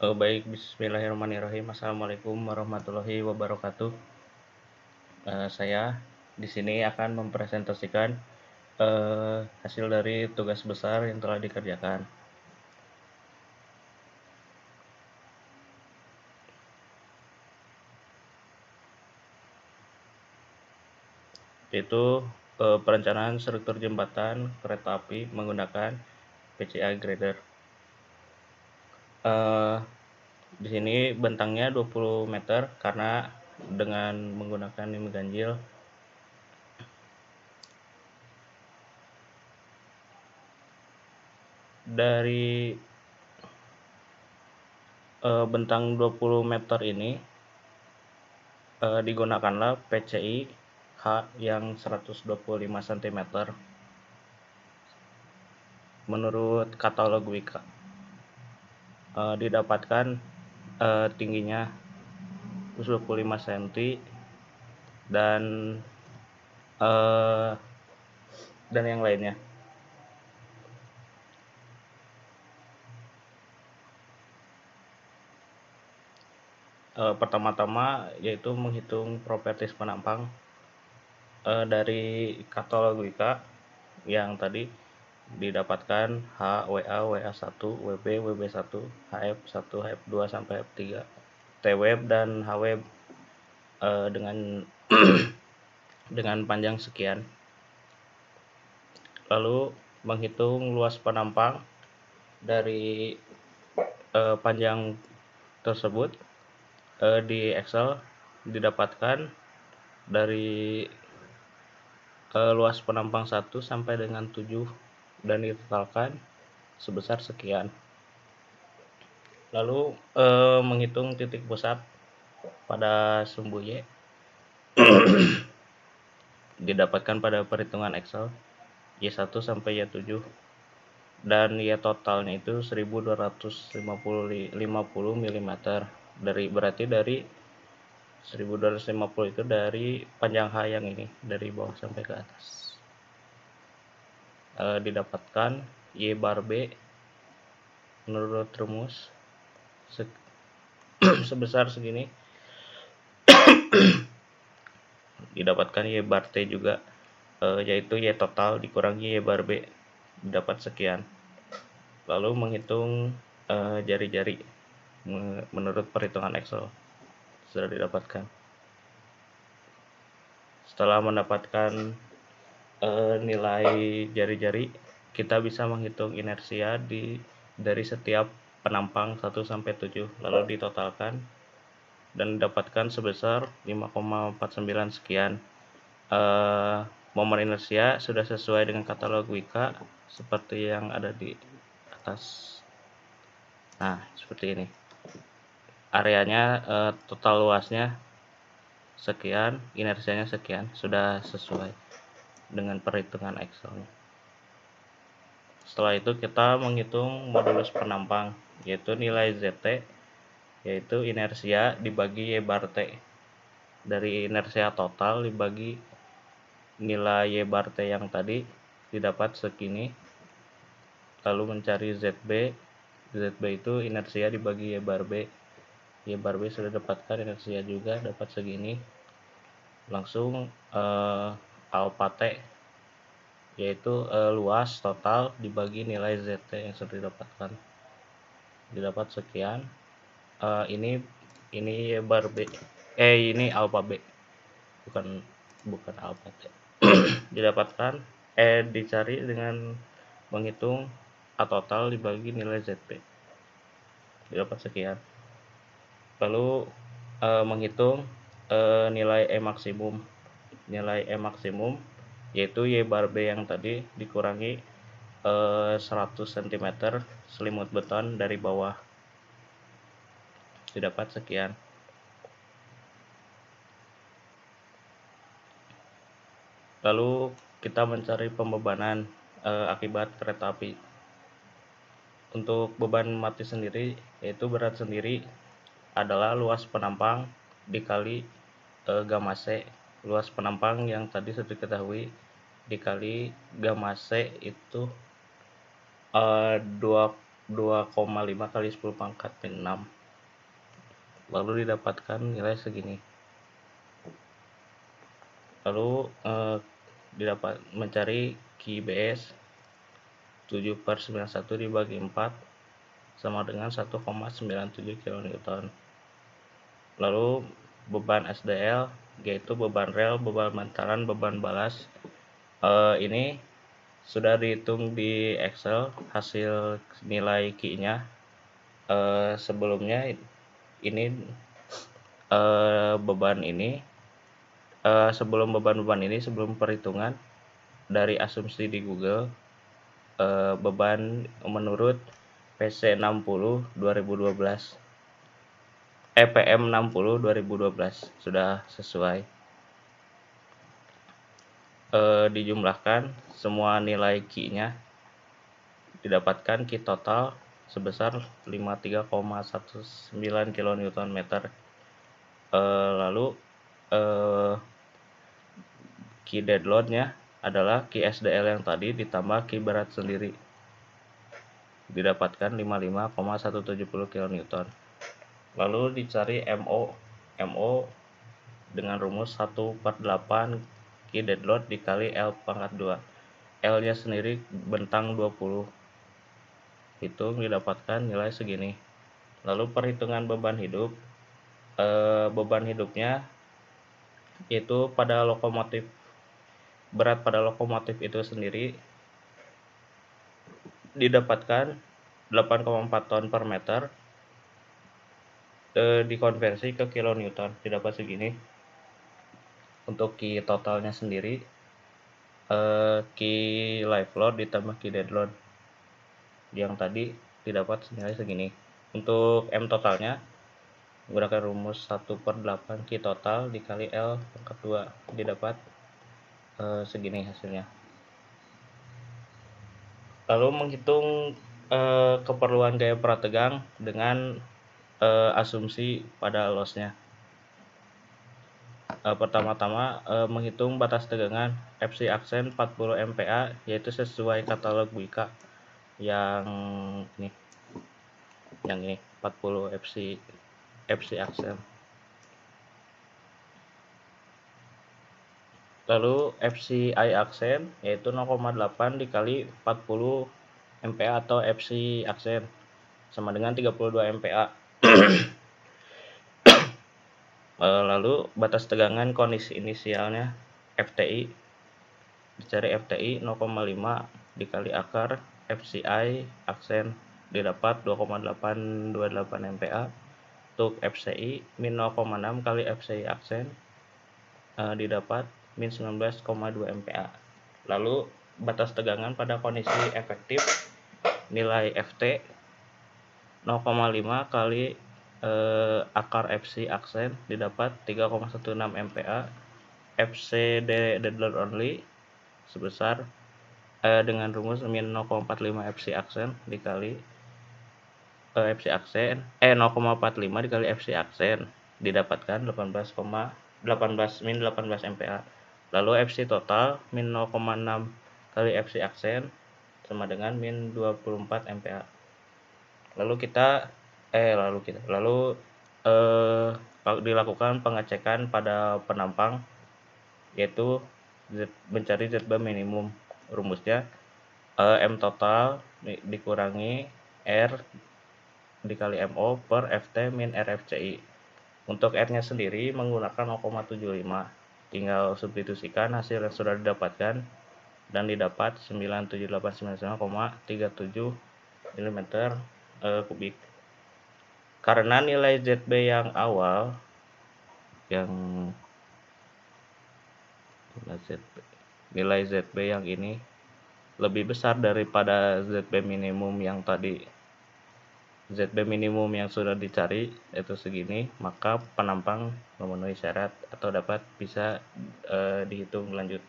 Baik, bismillahirrahmanirrahim. Assalamualaikum warahmatullahi wabarakatuh. Saya di sini akan mempresentasikan hasil dari tugas besar yang telah dikerjakan. Yaitu perencanaan struktur jembatan kereta api menggunakan PCA Grader. Eh, di sini bentangnya 20 meter karena dengan menggunakan lim ganjil. Dari bentang 20 meter ini digunakanlah PCI H yang 125 cm menurut katalog Wika. Didapatkan tingginya 25 cm dan yang lainnya. Pertama-tama yaitu menghitung properties penampang dari katalog Wika yang tadi didapatkan H, WA, WA1, WB, WB1, HF1, HF2 sampai HF3, TWeb dan HWeb dengan dengan panjang sekian. Lalu menghitung luas penampang dari panjang tersebut di Excel didapatkan dari luas penampang 1 sampai dengan 7 dan ditotalkan sebesar sekian. Lalu menghitung titik pusat pada sumbu Y didapatkan pada perhitungan Excel Y1 sampai Y7 dan Y totalnya itu 1250 mm. Berarti dari 1250 itu dari panjang H yang ini dari bawah sampai ke atas. Didapatkan Y bar B menurut rumus sebesar segini. Didapatkan Y bar T juga yaitu Y total dikurangi Y bar B dapat sekian. Lalu menghitung jari-jari menurut perhitungan Excel sudah didapatkan. Setelah mendapatkan nilai jari-jari, kita bisa menghitung inersia dari setiap penampang 1 sampai 7 lalu ditotalkan dan didapatkan sebesar 5,49 sekian. Momen inersia sudah sesuai dengan katalog Wika seperti yang ada di atas. Nah, seperti ini. Areanya total luasnya sekian, inersianya sekian, sudah sesuai dengan perhitungan Excel. Setelah itu kita menghitung modulus penampang, yaitu nilai ZT, yaitu inersia dibagi Y bar T. Dari inersia total dibagi nilai Y bar T yang tadi didapat segini. Lalu mencari ZB. ZB itu inersia dibagi Y bar B. Y bar B sudah dapatkan inersia juga dapat segini. Langsung alpha T yaitu luas total dibagi nilai ZT yang sudah didapatkan. Didapat sekian. Ini Y bar B. Ini alpha B. Bukan alpha T. Didapatkan dicari dengan menghitung A total dibagi nilai ZP. Didapat sekian. Lalu menghitung nilai E maksimum. Nilai E maksimum yaitu Y bar B yang tadi dikurangi 100 cm selimut beton dari bawah. Didapat sekian. Lalu kita mencari pembebanan akibat kereta api. Untuk beban mati sendiri yaitu berat sendiri adalah luas penampang dikali gamma C. Luas penampang yang tadi sudah diketahui dikali gamma C itu 2,5 kali 10 pangkat min 6. Lalu didapatkan nilai segini. Lalu didapat mencari QBS 7/91 dibagi 4 sama dengan 1,97 kN. Lalu beban SDL yaitu beban rel, beban bantalan, beban balas. Ini sudah dihitung di Excel hasil nilai Q-nya. Sebelumnya ini beban ini sebelum beban-beban ini, sebelum perhitungan dari asumsi di Google, beban menurut PC60 2012 PM60 2012 sudah sesuai. Dijumlahkan semua nilai Q-nya, didapatkan Q total sebesar 53,19 kN. Lalu Q dead load-nya adalah Q SDL yang tadi ditambah Q berat sendiri, didapatkan 55,170 kN. Lalu dicari MO dengan rumus 1/8 Q dead load dikali L pangkat 2. L nya sendiri bentang 20, hitung didapatkan nilai segini. Lalu perhitungan beban hidup, beban hidupnya itu pada lokomotif, berat pada lokomotif itu sendiri didapatkan 8,4 ton per meter, dikonversi ke kilonewton didapat segini. Untuk Q totalnya sendiri, Q live load ditambah Q dead load yang tadi didapat senilai segini. Untuk M totalnya menggunakan rumus 1/8 Q total dikali L pangkat 2 didapat segini hasilnya. Lalu menghitung keperluan gaya prategang dengan asumsi pada loss-nya. Pertama-tama menghitung batas tegangan FC aksen 40 MPa, yaitu sesuai katalog Wika yang ini 40 FC aksen. Lalu FCI aksen yaitu 0,8 dikali 40 MPa atau FC aksen sama dengan 32 MPa. Lalu batas tegangan kondisi inisialnya FTI, dicari FTI 0,5 dikali akar FCI aksen didapat 2,828 MPa. Untuk FCI min 0,6 kali FCI aksen didapat min 19,2 MPa. Lalu batas tegangan pada kondisi efektif nilai FT 0,5 kali akar FC aksen didapat 3,16 MPa. FC dead load only sebesar dengan rumus min 0,45 FC aksen dikali FC aksen 0,45 dikali FC aksen didapatkan 18 MPa. Lalu FC total min 0,6 kali FC aksen sama dengan min 24 MPa. Lalu dilakukan pengecekan pada penampang, yaitu mencari ZB minimum. Rumusnya M total dikurangi R dikali MO per FT min RFCI. Untuk R nya sendiri menggunakan 0,75, tinggal substitusikan hasil yang sudah didapatkan dan didapat 97899,37 mm3. Karena nilai ZB yang awal nilai ZB yang ini lebih besar daripada ZB minimum yang tadi. ZB minimum yang sudah dicari itu segini, maka penampang memenuhi syarat atau bisa dihitung lanjut.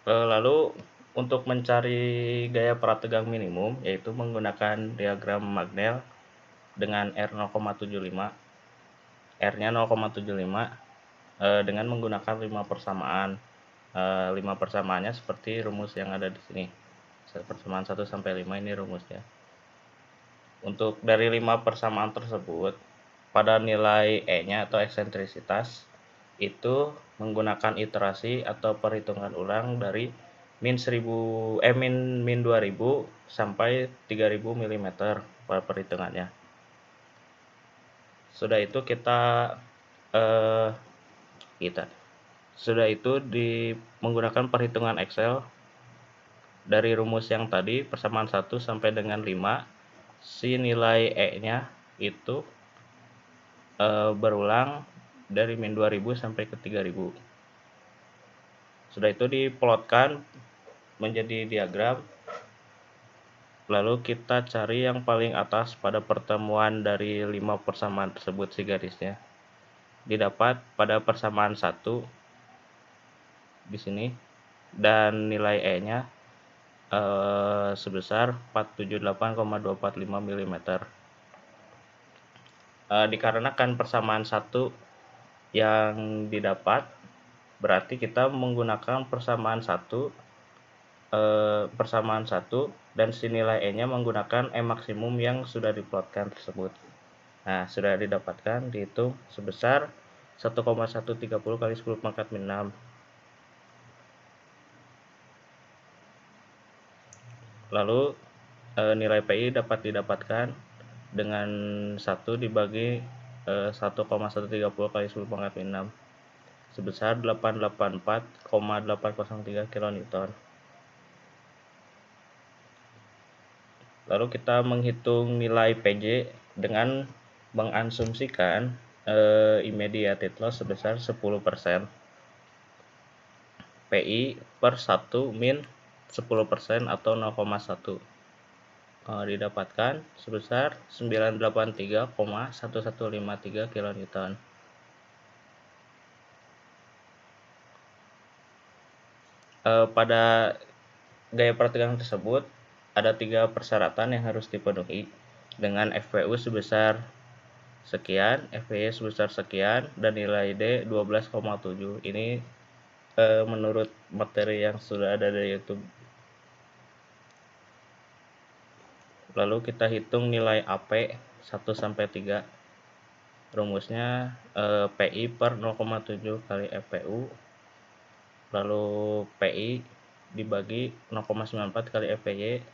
Lalu untuk mencari gaya prategang minimum, yaitu menggunakan diagram Magnell dengan R 0,75, R-nya 0,75 dengan menggunakan 5 persamaan. 5 persamaannya seperti rumus yang ada di sini. persamaan 1 sampai 5 ini rumusnya. Untuk dari 5 persamaan tersebut, pada nilai E-nya atau eksentrisitas itu menggunakan iterasi atau perhitungan ulang dari min 2000 sampai 3000 mm pada perhitungannya. Sudah itu menggunakan perhitungan Excel dari rumus yang tadi persamaan 1 sampai dengan 5, si nilai E-nya itu berulang dari min 2000 sampai ke 3000. Sudah itu diplotkan menjadi diagram. Lalu kita cari yang paling atas pada pertemuan dari 5 persamaan tersebut si garisnya. Didapat pada persamaan 1 di sini dan nilai E-nya sebesar 478,245 mm. Dikarenakan persamaan 1 yang didapat, berarti kita menggunakan persamaan 1 dan si nilai E-nya menggunakan E maksimum yang sudah diplotkan tersebut. Nah, sudah didapatkan, dihitung sebesar 1,130 kali 10 pangkat min 6. Lalu nilai PI dapat didapatkan dengan 1 dibagi 1,130 kali 10 pangkat min 6 sebesar 884,803 kN. Lalu kita menghitung nilai PJ dengan mengasumsikan immediate loss sebesar 10%. PI per 1 min 10% atau 0,1 didapatkan sebesar 983,1153 kN. Pada gaya pertegangan tersebut ada 3 persyaratan yang harus dipenuhi dengan FPU sebesar sekian, FPY sebesar sekian, dan nilai D 12,7. Ini menurut materi yang sudah ada dari YouTube. Lalu kita hitung nilai AP 1 sampai 3. Rumusnya PI per 0,7 kali FPU. Lalu PI dibagi 0,94 kali FPY.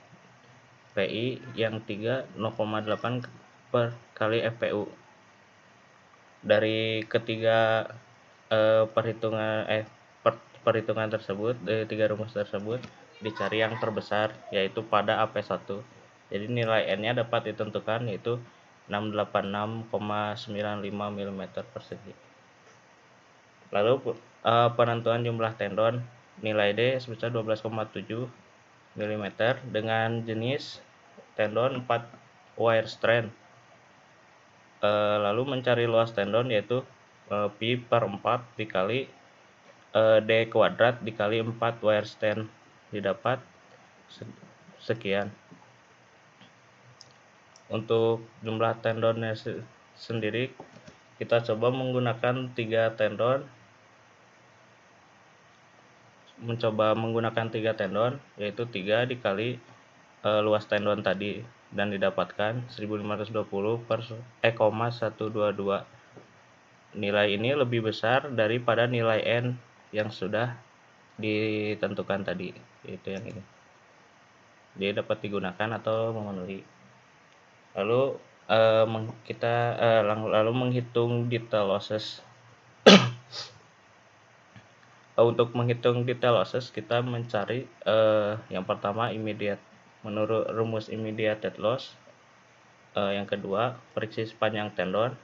PI yang 3 0,8 per kali FPU. Dari ketiga perhitungan tersebut, dari 3 rumus tersebut dicari yang terbesar, yaitu pada AP1. Jadi nilai N-nya dapat ditentukan yaitu 686,95 mm persegi. Lalu penentuan jumlah tendon, nilai D sebesar 12,7 mm dengan jenis tendon 4 wire strand. Lalu mencari luas tendon yaitu pi per 4 dikali D kuadrat dikali 4 wire stand, didapat sekian. Untuk jumlah tendonnya sendiri kita coba menggunakan 3 tendon, yaitu 3 dikali luas tendon tadi dan didapatkan 1520,122. Nilai ini lebih besar daripada nilai N yang sudah ditentukan tadi, yaitu yang ini. Dia dapat digunakan atau memenuhi. Lalu lalu menghitung detail losses. Untuk menghitung detail losses kita mencari yang pertama immediate menurut rumus immediate loss, yang kedua friksi sepanjang tendon,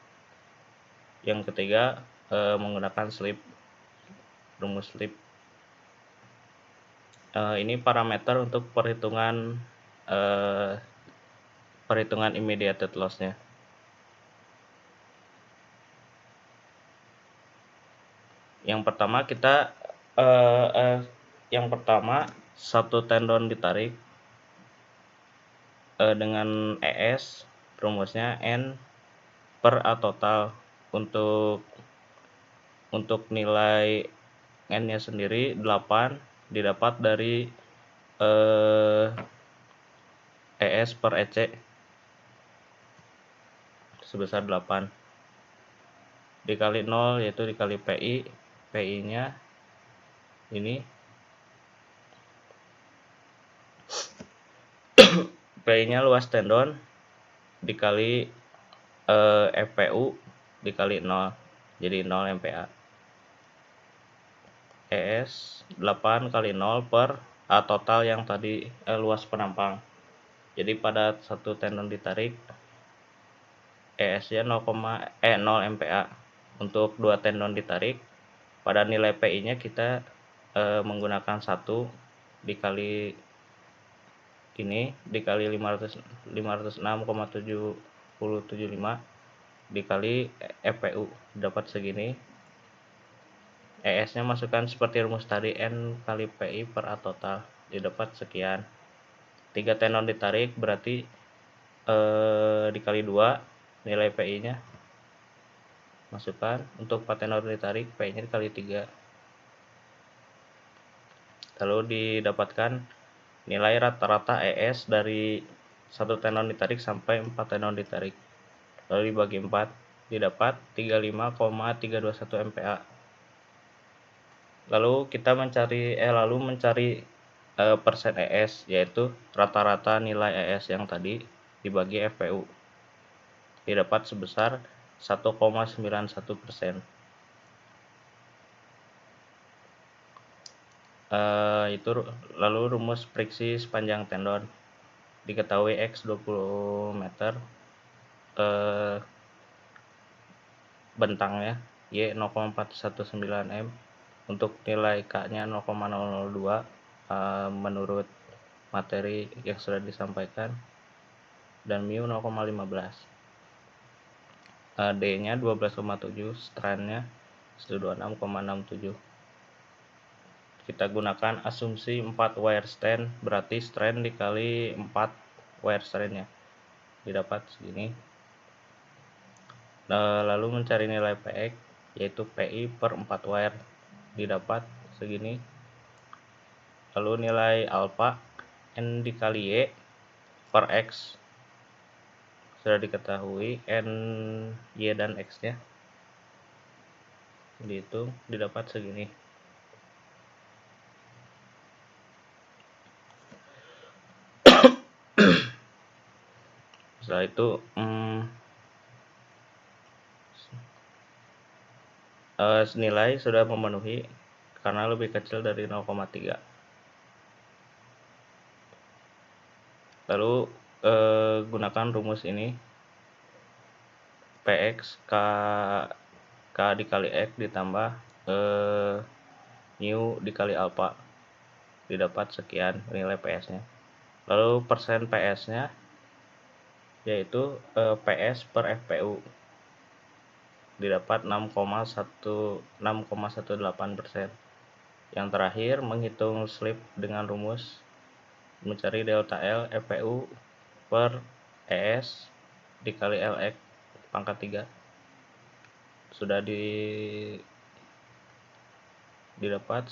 yang ketiga menggunakan rumus slip. Ini parameter untuk perhitungan immediate loss-nya. Yang pertama satu tendon ditarik dengan ES, rumusnya N per A total. Untuk nilai N-nya sendiri 8 didapat dari PS per EC sebesar 8 dikali 0 yaitu dikali PI. PI nya ini PI nya luas tendon dikali FPU dikali 0 jadi 0 MPa. ES 8 kali 0 per A total yang tadi luas penampang. Jadi pada satu tendon ditarik ES nya 0 MPa. Untuk dua tendon ditarik pada nilai PI nya kita menggunakan 1 dikali ini dikali 506,775 dikali FPU dapat segini. ES nya masukkan seperti rumus tadi, N kali PI per A total didapat sekian. 3 tendon ditarik berarti dikali 2 nilai PI nya masukkan. Untuk 4 tendon ditarik PI nya dikali 3 lalu didapatkan nilai rata-rata ES dari 1 tendon ditarik sampai 4 tendon ditarik, lalu dibagi 4 didapat 35,321 MPa. Lalu kita mencari persen ES, yaitu rata-rata nilai ES yang tadi dibagi FPU, didapat sebesar 1,91%. Itu lalu rumus friksi sepanjang tendon diketahui X 20 meter, bentangnya Y 0,419 M, untuk nilai K nya 0,002 menurut materi yang sudah disampaikan, dan mu 0,15. D nya 12,7, strain nya 126,67. Kita gunakan asumsi 4 wire strand, berarti strain dikali 4 wire strand nya didapat segini. Lalu mencari nilai PX, yaitu PI per 4 wire didapat segini. Lalu nilai alpha N dikali Y per X sudah diketahui, N, Y, dan X nya dihitung didapat segini. Setelah itu nilai sudah memenuhi karena lebih kecil dari 0,3. Lalu gunakan rumus ini, PX K dikali X ditambah mu dikali alpha didapat sekian nilai PS nya. Lalu persen PS nya yaitu PS per FPU didapat 6,18%. Yang terakhir, menghitung slip dengan rumus mencari delta L FPU per ES dikali LX pangkat 3 sudah didapat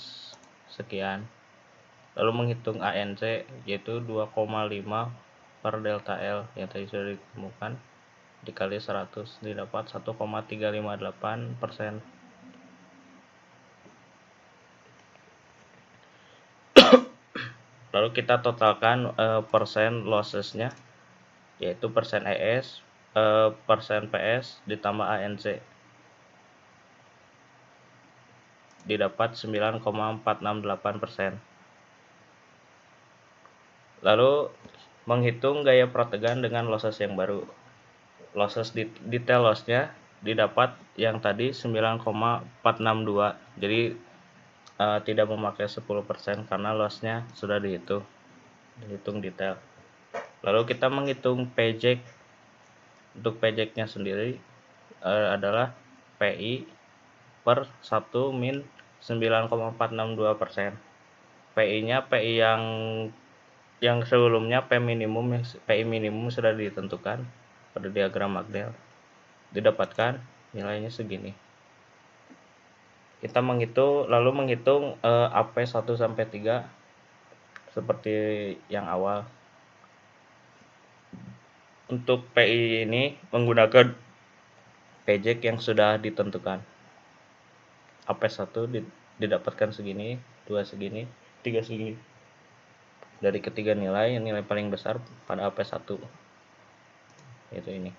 sekian. Lalu menghitung ANC yaitu 2,5 per delta L yang tadi sudah ditemukan dikali 100 didapat 1,358%. Lalu kita totalkan persen losses-nya, yaitu persen ES, persen PS ditambah ANC didapat 9,468%. Lalu menghitung gaya prategan dengan losses yang baru. Losses detail loss-nya didapat yang tadi 9,462. Jadi tidak memakai 10% karena loss-nya sudah dihitung detail. Lalu kita menghitung paycheck. Untuk paycheck-nya sendiri adalah PI per 1 min 9,462%. PI-nya PI yang sebelumnya PI minimum sudah ditentukan pada diagram Magdel. Didapatkan nilainya segini. Kita lalu menghitung AP 1 sampai 3 seperti yang awal. Untuk PI ini menggunakan pejek yang sudah ditentukan. AP1 didapatkan segini, 2 segini, 3 segini. Dari ketiga nilai, yang nilai paling besar pada AP1 yaitu ini.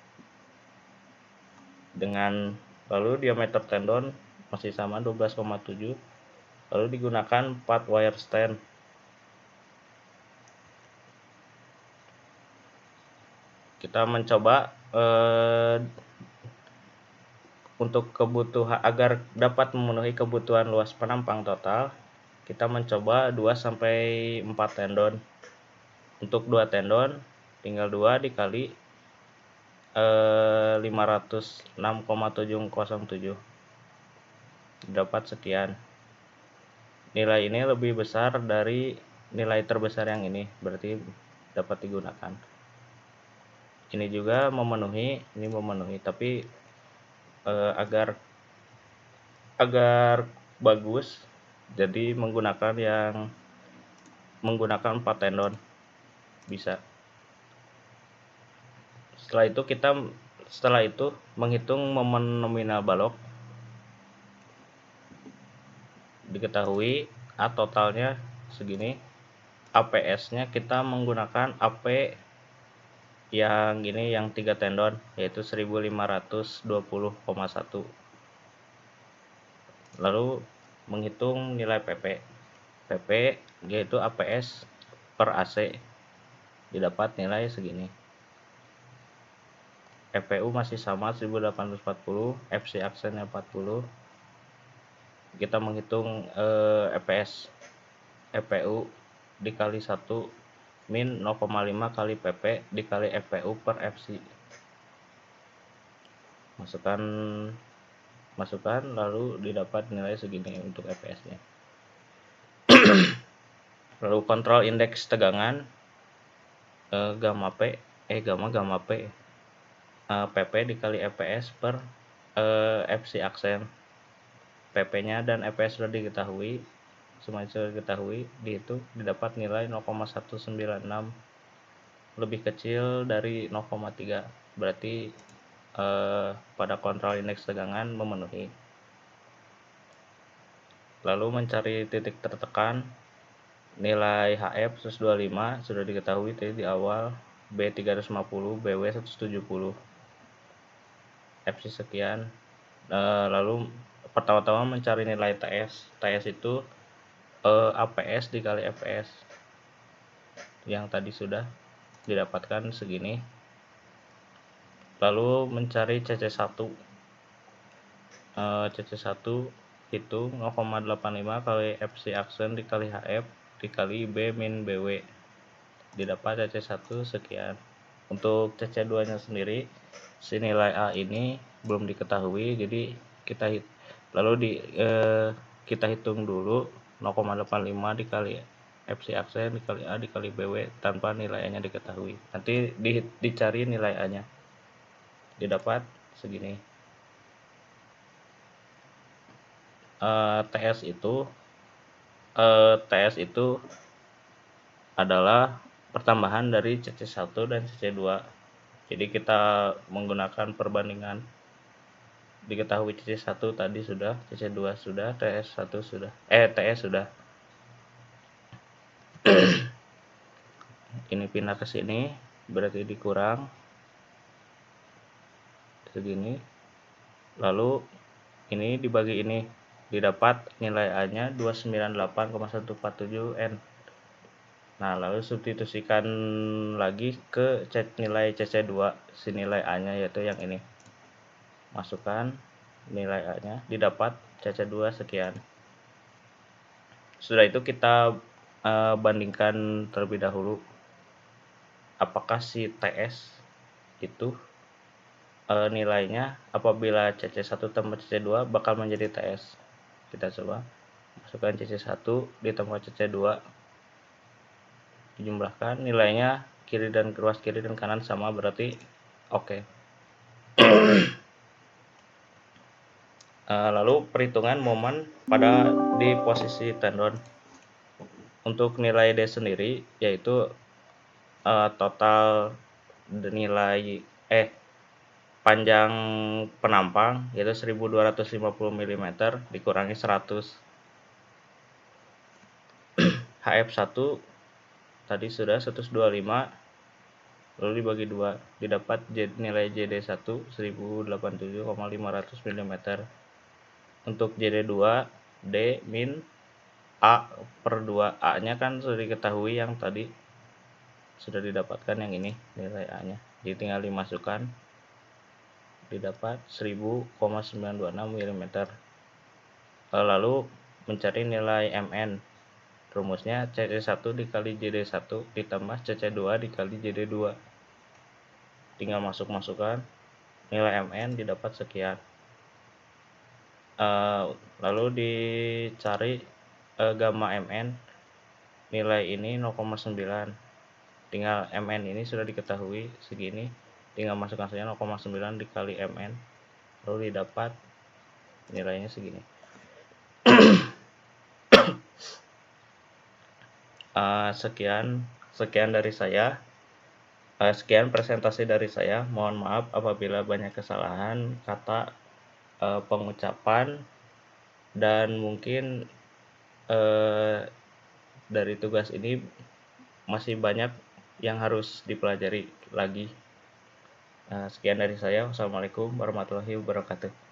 Dengan lalu diameter tendon masih sama 12,7. Lalu digunakan 4 wire stand. Kita mencoba untuk kebutuhan agar dapat memenuhi kebutuhan luas penampang total, kita mencoba 2 sampai 4 tendon. Untuk 2 tendon tinggal 2 dikali 506,707 dapat sekian. Nilai ini lebih besar dari nilai terbesar yang ini, berarti dapat digunakan. Ini juga memenuhi, tapi agar bagus, jadi menggunakan 4 tendon bisa. Setelah itu menghitung momen nominal balok. Diketahui A totalnya segini. APS-nya kita menggunakan AP yang ini, yang 3 tendon, yaitu 1520,1. Lalu menghitung nilai PP. PP yaitu APS per AC. Didapat nilai segini. FPU masih sama 1840, FC aksennya 40. Kita menghitung EPS. FPU dikali 1 min 0,5 kali PP dikali FPU per FC. Masukkan lalu didapat nilai segini untuk EPS-nya. Lalu kontrol indeks tegangan gamma P PP dikali EPS per FC aksen. PP-nya dan EPS sudah diketahui, semuanya sudah diketahui, dihitung, didapat nilai 0,196, lebih kecil dari 0,3, berarti pada kontrol indeks tegangan memenuhi. Lalu mencari titik tertekan. Nilai HF 125 sudah diketahui tadi di awal, B 350, BW 170, FC sekian. Lalu pertama-tama mencari nilai TS. TS itu APS dikali FPS, yang tadi sudah didapatkan segini. Lalu mencari CC1. CC1 itu 0,85 kali FC aksen dikali HF dikali B min BW, didapat CC1 sekian. Untuk CC2 nya sendiri, si nilai A ini belum diketahui, jadi kita hitung dulu 0,85 dikali FC aksen dikali A dikali BW tanpa nilai A nya diketahui. Nanti dicari nilai A nya, didapat segini. TS itu adalah pertambahan dari CC1 dan CC2. Jadi kita menggunakan perbandingan. Diketahui CC1 tadi sudah, CC2 sudah, TS sudah. Ini pindah ke sini, berarti dikurang segini. Lalu ini dibagi ini, didapat nilai A-nya 298,147 N. Nah, lalu substitusikan lagi ke nilai CC2, si nilai A-nya yaitu yang ini. Masukkan nilai A-nya, didapat CC2 sekian. Sudah itu kita bandingkan terlebih dahulu apakah si TS itu nilainya apabila CC1 tambah CC2 bakal menjadi TS. Kita coba masukkan CC1 ditambah CC2, dijumlahkan, nilainya ruas kiri dan kanan sama, berarti oke. Lalu perhitungan momen di posisi tendon. Untuk nilai D sendiri yaitu total nilai panjang penampang yaitu 1250 mm dikurangi 100. HF1 tadi sudah 125 lalu dibagi 2 didapat nilai JD1 1087,500 mm. Untuk JD2 D min A per 2, A nya kan sudah diketahui, yang tadi sudah didapatkan yang ini nilai A nya, jadi tinggal dimasukkan, didapat 1000,926 mm. Lalu mencari nilai MN, rumusnya CC1 dikali JD1 ditambah CC2 dikali JD2, tinggal masukkan nilai MN didapat sekian. Lalu dicari gamma MN, nilai ini 0,9, tinggal MN ini sudah diketahui segini, tinggal masukkan saja 0,9 dikali MN, lalu didapat nilainya segini. Sekian dari saya. Sekian presentasi dari saya. Mohon maaf apabila banyak kesalahan kata, pengucapan, dan mungkin dari tugas ini masih banyak yang harus dipelajari lagi. Sekian dari saya. Wassalamualaikum warahmatullahi wabarakatuh.